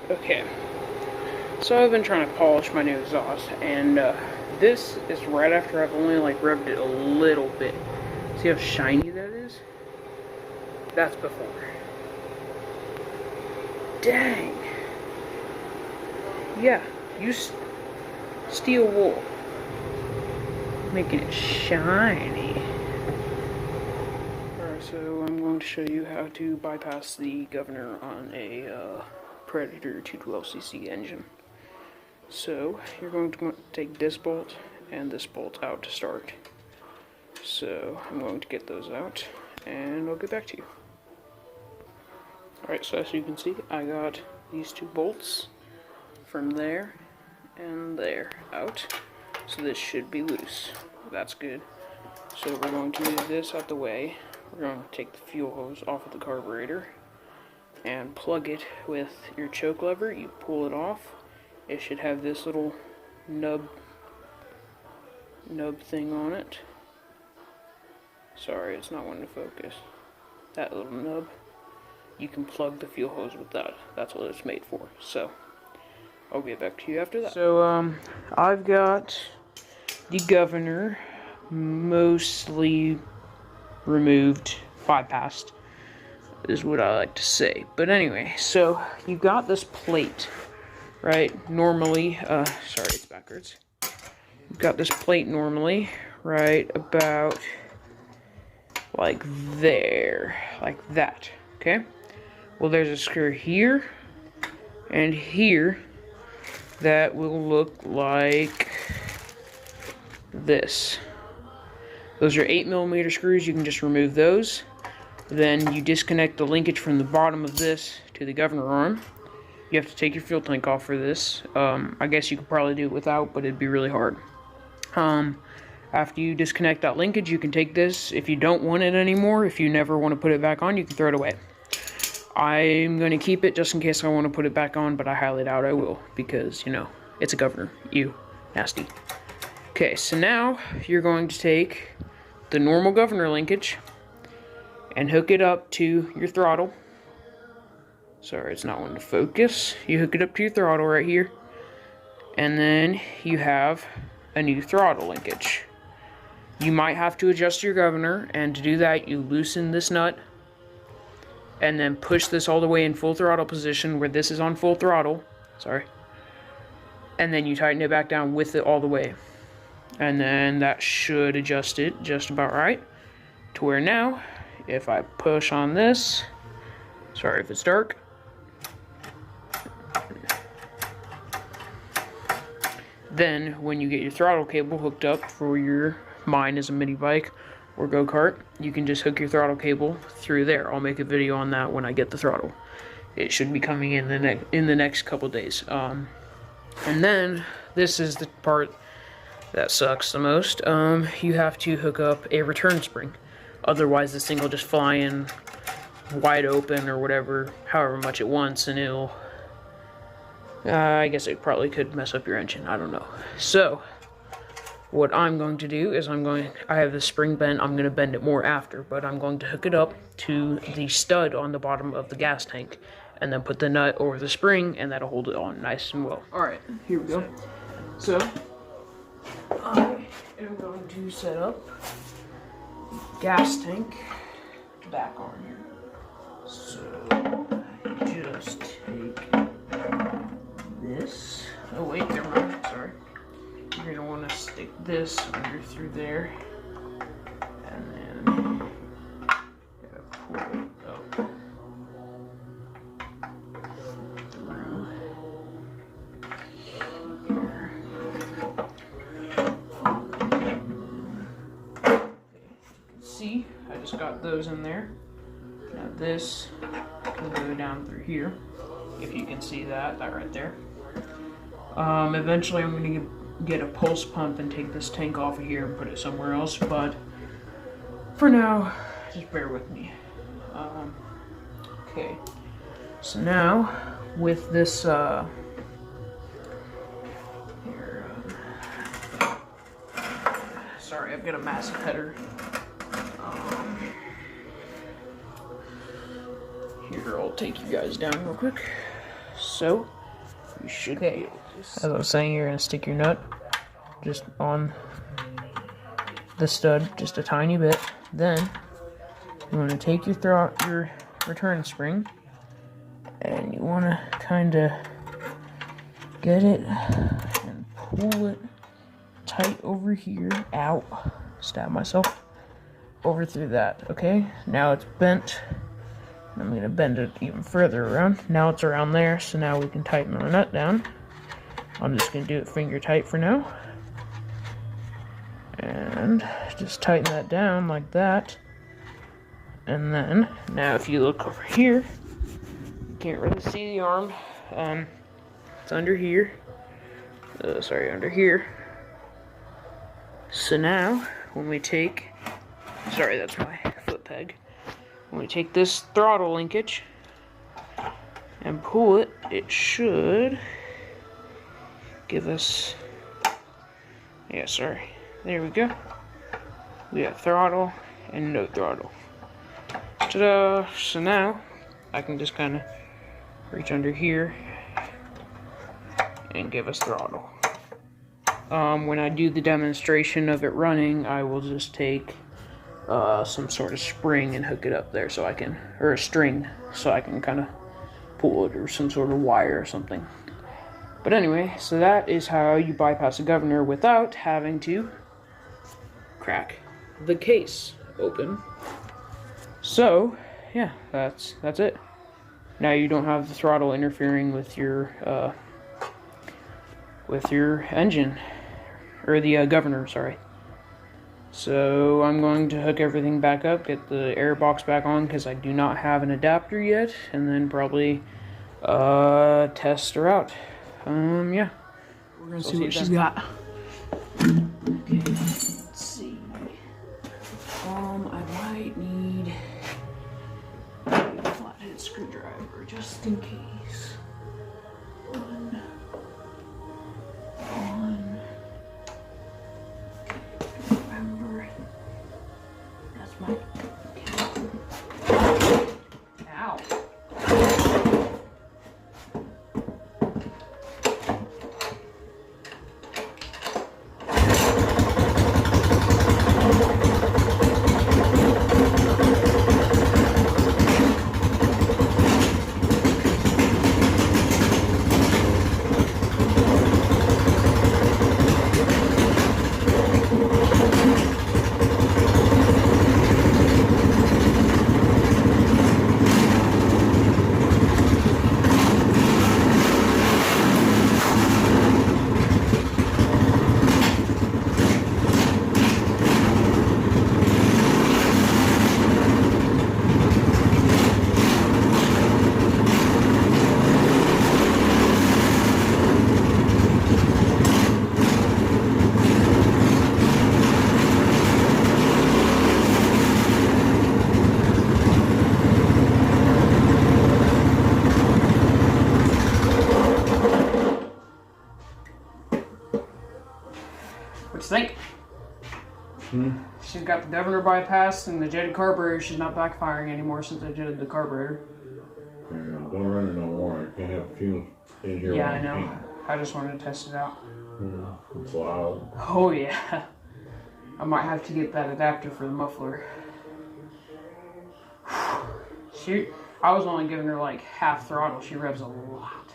Okay, so I've been trying to polish my new exhaust, and this is right after I've only like rubbed it a little bit. See how shiny that is? That's before. Dang. Yeah, use steel wool, making it shiny. Alright, so I'm going to show you how to bypass the governor on a Predator 212cc engine. So you're going to take this bolt and this bolt out to start. So I'm going to get those out and I'll get back to you. Alright, so as you can see, I got these two bolts from there and there out. So this should be loose. That's good. So we're going to move this out the way. We're going to take the fuel hose off of the carburetor and plug it with your choke lever. You pull it off. It should have this little nub thing on it. Sorry, it's not wanting to focus. That little nub. You can plug the fuel hose with that. That's what it's made for. So I'll get back to you after that. So I've got the governor mostly removed, bypassed, is what I like to say. But anyway, so you got this plate, right? Normally, sorry, it's backwards. You've got this plate normally, right about like there, like that, okay? Well, there's a screw here and here that will look like this. Those are 8mm screws. You can just remove those. Then you disconnect the linkage from the bottom of this to the governor arm. You have to take your fuel tank off for this. I guess you could probably do it without, but it'd be really hard. After you disconnect that linkage, you can take this. If you don't want it anymore, if you never want to put it back on, you can throw it away. I'm going to keep it just in case I want to put it back on, but I highly doubt I will because, you know, it's a governor. Ew. Nasty. Okay, so now you're going to take the normal governor linkage and hook it up to your throttle. Sorry, it's not wanting to focus. You hook it up to your throttle right here, and then you have a new throttle linkage. You might have to adjust your governor, and to do that, you loosen this nut and then push this all the way in full throttle position where this is on full throttle. Sorry. And then you tighten it back down with it all the way. And then that should adjust it just about right to where now, if I push on this, sorry if it's dark, then when you get your throttle cable hooked up for your, mine is a mini bike or go-kart, you can just hook your throttle cable through there. I'll make a video on that when I get the throttle. It should be coming in the next couple days. And then this is the part that sucks the most. You have to hook up a return spring. Otherwise, this thing will just fly in wide open or whatever, however much it wants, and it'll... I guess it probably could mess up your engine. I don't know. So, what I'm going to do is I have the spring bent. I'm going to bend it more after, but I'm going to hook it up to the stud on the bottom of the gas tank, and then put the nut over the spring, and that'll hold it on nice and well. Alright, here we go. So, I am going to set up gas tank back on here. So, just take this. Oh wait, never mind, sorry. You're gonna want to stick this under through there, and then gotta pull it up through here. See, I just got those in there. Now this can go down through here, if you can see that right there. Eventually I'm going to get a pulse pump and take this tank off of here and put it somewhere else, but for now, just bear with me. Okay, so now with this here, sorry, I've got a massive header. Here, I'll take you guys down real quick. so you should be able to. As I was saying, you're going to stick your nut just on the stud just a tiny bit. Then you want to take your return spring and you want to kind of get it and pull it tight over here. Ow, stab myself. Over through that. Okay, now it's bent. I'm going to bend it even further around. Now it's around there, so now we can tighten our nut down. I'm just going to do it finger tight for now. And just tighten that down like that. And then, now if you look over here, you can't really see the arm. It's under here. Sorry, under here. So now, when we take, sorry, that's my foot peg. When we take this throttle linkage and pull it, it should give us, yeah, sorry, there we go. We have throttle and no throttle. Ta-da! So now I can just kind of reach under here and give us throttle. When I do the demonstration of it running, I will just take some sort of spring and hook it up there so I can, or a string, so I can kind of pull it, or some sort of wire or something. But anyway, so that is how you bypass a governor without having to crack the case open. So yeah, that's it. Now you don't have the throttle interfering with your engine, or the governor, sorry. So I'm going to hook everything back up, get the air box back on because I do not have an adapter yet, and then probably test her out. Yeah. We're gonna see what she's got. Okay, let's see. I might need a flathead screwdriver just in case. One. Remember, that's my. Okay. Ow. What do you think? She's got the governor bypassed and the jetted carburetor. She's not backfiring anymore since I jetted the carburetor. Yeah, don't run it no more. I can't have fumes in here. Yeah, I know. I just wanted to test it out. It's loud. Oh yeah. I might have to get that adapter for the muffler. I was only giving her like half throttle. She revs a lot.